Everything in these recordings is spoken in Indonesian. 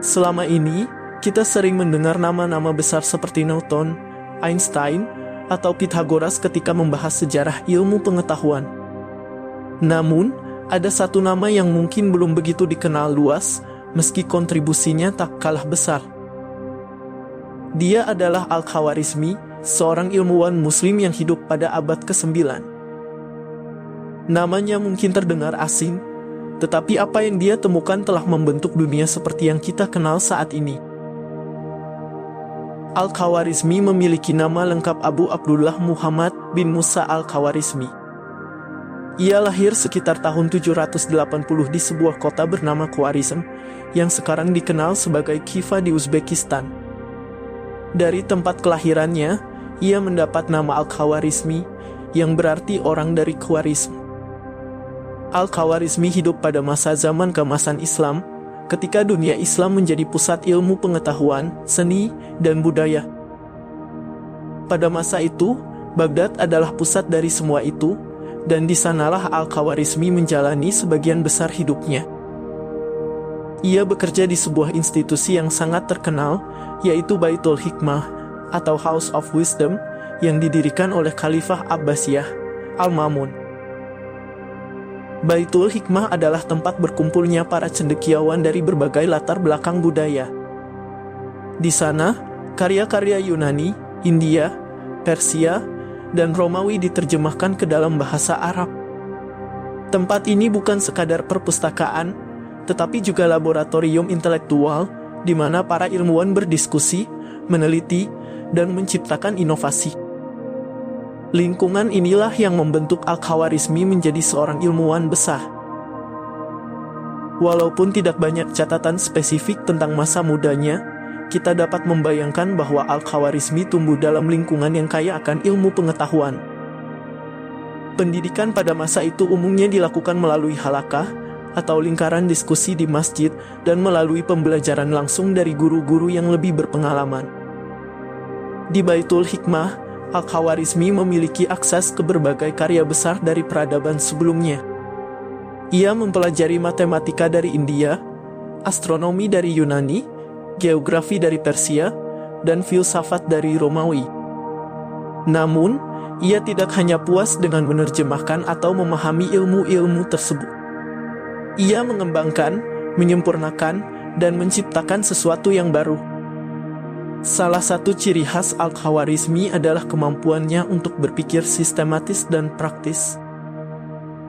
Selama ini, kita sering mendengar nama-nama besar seperti Newton, Einstein, atau Pythagoras ketika membahas sejarah ilmu pengetahuan. Namun, ada satu nama yang mungkin belum begitu dikenal luas, meski kontribusinya tak kalah besar. Dia adalah Al-Khawarizmi, seorang ilmuwan muslim yang hidup pada abad ke-9. Namanya mungkin terdengar asing, tetapi apa yang dia temukan telah membentuk dunia seperti yang kita kenal saat ini. Al-Khawarizmi memiliki nama lengkap Abu Abdullah Muhammad bin Musa Al-Khawarizmi. Ia lahir sekitar tahun 780 di sebuah kota bernama Khwarizm, yang sekarang dikenal sebagai Khiva di Uzbekistan. Dari tempat kelahirannya, ia mendapat nama Al-Khawarizmi, yang berarti orang dari Khwarizm. Al-Khawarizmi hidup pada masa zaman keemasan Islam, ketika dunia Islam menjadi pusat ilmu pengetahuan, seni, dan budaya. Pada masa itu, Baghdad adalah pusat dari semua itu, dan di sanalah Al-Khawarizmi menjalani sebagian besar hidupnya. Ia bekerja di sebuah institusi yang sangat terkenal, yaitu Baitul Hikmah, atau House of Wisdom, yang didirikan oleh Khalifah Abbasiyah, Al-Ma'mun. Baitul Hikmah adalah tempat berkumpulnya para cendekiawan dari berbagai latar belakang budaya. Di sana, karya-karya Yunani, India, Persia, dan Romawi diterjemahkan ke dalam bahasa Arab. Tempat ini bukan sekadar perpustakaan, tetapi juga laboratorium intelektual, di mana para ilmuwan berdiskusi, meneliti, dan menciptakan inovasi. Lingkungan inilah yang membentuk Al-Khawarizmi menjadi seorang ilmuwan besar. Walaupun tidak banyak catatan spesifik tentang masa mudanya, kita dapat membayangkan bahwa Al-Khawarizmi tumbuh dalam lingkungan yang kaya akan ilmu pengetahuan. Pendidikan pada masa itu umumnya dilakukan melalui halaqah, atau lingkaran diskusi di masjid, dan melalui pembelajaran langsung dari guru-guru yang lebih berpengalaman. Di Baitul Hikmah, Al-Khawarizmi memiliki akses ke berbagai karya besar dari peradaban sebelumnya. Ia mempelajari matematika dari India, astronomi dari Yunani, geografi dari Persia, dan filsafat dari Romawi. Namun, ia tidak hanya puas dengan menerjemahkan atau memahami ilmu-ilmu tersebut. Ia mengembangkan, menyempurnakan, dan menciptakan sesuatu yang baru. Salah satu ciri khas Al-Khawarizmi adalah kemampuannya untuk berpikir sistematis dan praktis.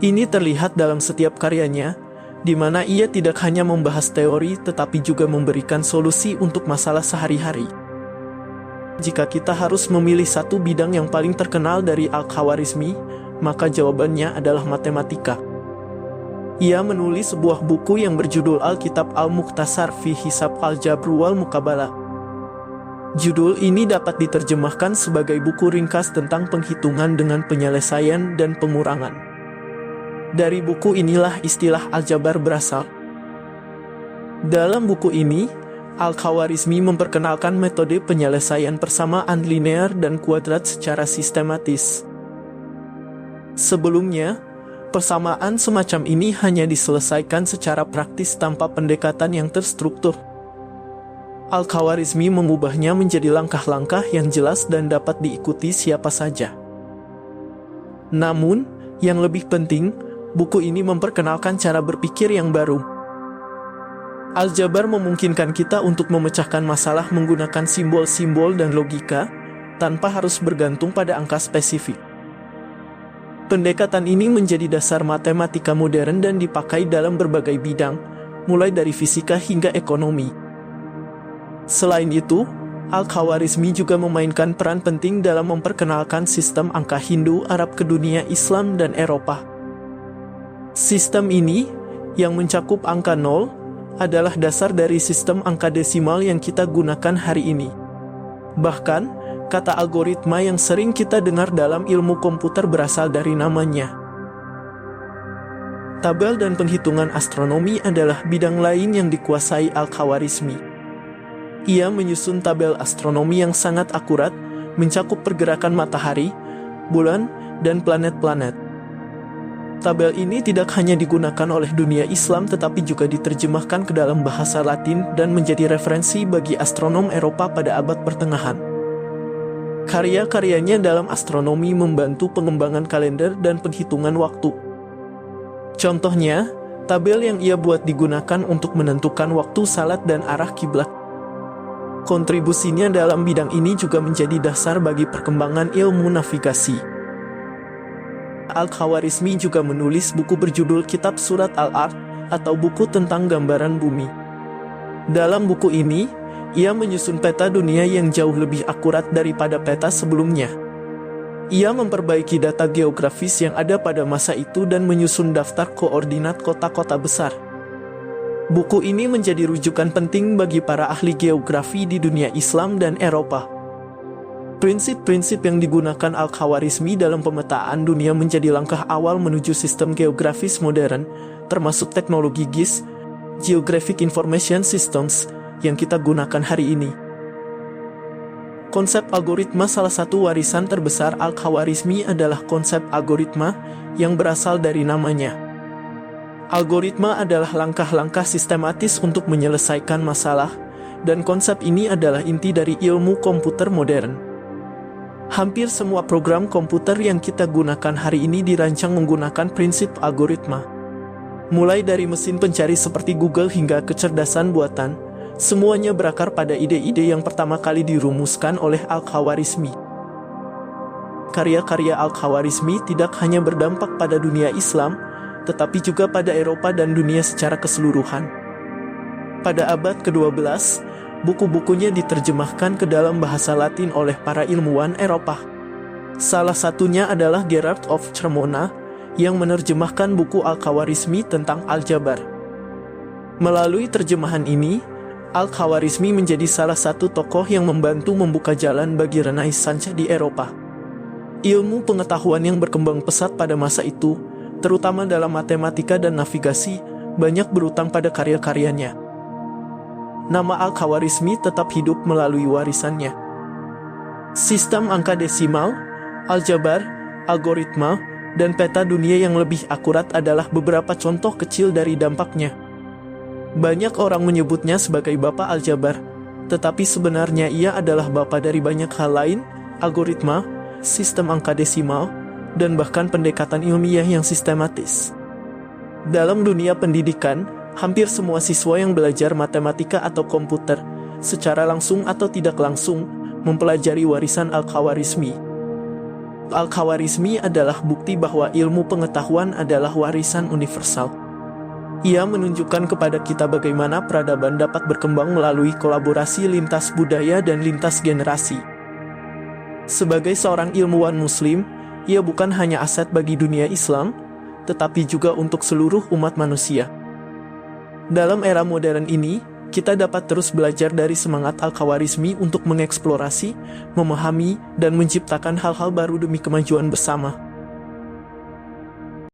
Ini terlihat dalam setiap karyanya, di mana ia tidak hanya membahas teori tetapi juga memberikan solusi untuk masalah sehari-hari. Jika kita harus memilih satu bidang yang paling terkenal dari Al-Khawarizmi, maka jawabannya adalah matematika. Ia menulis sebuah buku yang berjudul Al-Kitab Al-Mukhtasar fi Hisab Al-Jabr wal Muqabalah. Judul ini dapat diterjemahkan sebagai buku ringkas tentang penghitungan dengan penyelesaian dan pengurangan. Dari buku inilah istilah aljabar berasal. Dalam buku ini, Al-Khawarizmi memperkenalkan metode penyelesaian persamaan linear dan kuadrat secara sistematis. Sebelumnya, persamaan semacam ini hanya diselesaikan secara praktis tanpa pendekatan yang terstruktur. Al-Khawarizmi mengubahnya menjadi langkah-langkah yang jelas dan dapat diikuti siapa saja. Namun, yang lebih penting, buku ini memperkenalkan cara berpikir yang baru. Aljabar memungkinkan kita untuk memecahkan masalah menggunakan simbol-simbol dan logika, tanpa harus bergantung pada angka spesifik. Pendekatan ini menjadi dasar matematika modern dan dipakai dalam berbagai bidang, mulai dari fisika hingga ekonomi. Selain itu, Al-Khawarizmi juga memainkan peran penting dalam memperkenalkan sistem angka Hindu-Arab ke dunia Islam dan Eropa. Sistem ini, yang mencakup angka 0, adalah dasar dari sistem angka desimal yang kita gunakan hari ini. Bahkan, kata algoritma yang sering kita dengar dalam ilmu komputer berasal dari namanya. Tabel dan penghitungan astronomi adalah bidang lain yang dikuasai Al-Khawarizmi. Ia menyusun tabel astronomi yang sangat akurat, mencakup pergerakan matahari, bulan, dan planet-planet. Tabel ini tidak hanya digunakan oleh dunia Islam tetapi juga diterjemahkan ke dalam bahasa Latin dan menjadi referensi bagi astronom Eropa pada abad pertengahan. Karya-karyanya dalam astronomi membantu pengembangan kalender dan penghitungan waktu. Contohnya, tabel yang ia buat digunakan untuk menentukan waktu salat dan arah kiblat. Kontribusinya dalam bidang ini juga menjadi dasar bagi perkembangan ilmu navigasi. Al-Khawarizmi juga menulis buku berjudul Kitab Surat Al-Ard atau buku tentang gambaran bumi. Dalam buku ini, ia menyusun peta dunia yang jauh lebih akurat daripada peta sebelumnya. Ia memperbaiki data geografis yang ada pada masa itu dan menyusun daftar koordinat kota-kota besar. Buku ini menjadi rujukan penting bagi para ahli geografi di dunia Islam dan Eropa. Prinsip-prinsip yang digunakan Al-Khawarizmi dalam pemetaan dunia menjadi langkah awal menuju sistem geografis modern, termasuk teknologi GIS, Geographic Information Systems, yang kita gunakan hari ini. Konsep algoritma salah satu warisan terbesar Al-Khawarizmi adalah konsep algoritma yang berasal dari namanya. Algoritma adalah langkah-langkah sistematis untuk menyelesaikan masalah, dan konsep ini adalah inti dari ilmu komputer modern. Hampir semua program komputer yang kita gunakan hari ini dirancang menggunakan prinsip algoritma. Mulai dari mesin pencari seperti Google hingga kecerdasan buatan, semuanya berakar pada ide-ide yang pertama kali dirumuskan oleh Al-Khawarizmi. Karya-karya Al-Khawarizmi tidak hanya berdampak pada dunia Islam, tetapi juga pada Eropa dan dunia secara keseluruhan. Pada abad ke-12, buku-bukunya diterjemahkan ke dalam bahasa Latin oleh para ilmuwan Eropa. Salah satunya adalah Gerard of Cremona, yang menerjemahkan buku Al-Khawarizmi tentang aljabar. Melalui terjemahan ini, Al-Khawarizmi menjadi salah satu tokoh yang membantu membuka jalan bagi Renaissance di Eropa. Ilmu pengetahuan yang berkembang pesat pada masa itu, terutama dalam matematika dan navigasi, banyak berutang pada karya-karyanya. Nama Al-Khawarizmi tetap hidup melalui warisannya. Sistem angka desimal, aljabar, algoritma, dan peta dunia yang lebih akurat adalah beberapa contoh kecil dari dampaknya. Banyak orang menyebutnya sebagai Bapak Aljabar, tetapi sebenarnya ia adalah bapa dari banyak hal lain, algoritma, sistem angka desimal, dan bahkan pendekatan ilmiah yang sistematis. Dalam dunia pendidikan, hampir semua siswa yang belajar matematika atau komputer, secara langsung atau tidak langsung, mempelajari warisan Al-Khawarizmi. Al-Khawarizmi adalah bukti bahwa ilmu pengetahuan adalah warisan universal. Ia menunjukkan kepada kita bagaimana peradaban dapat berkembang melalui kolaborasi lintas budaya dan lintas generasi. Sebagai seorang ilmuwan Muslim, ia bukan hanya aset bagi dunia Islam, tetapi juga untuk seluruh umat manusia. Dalam era modern ini, kita dapat terus belajar dari semangat Al-Khawarizmi untuk mengeksplorasi, memahami, dan menciptakan hal-hal baru demi kemajuan bersama.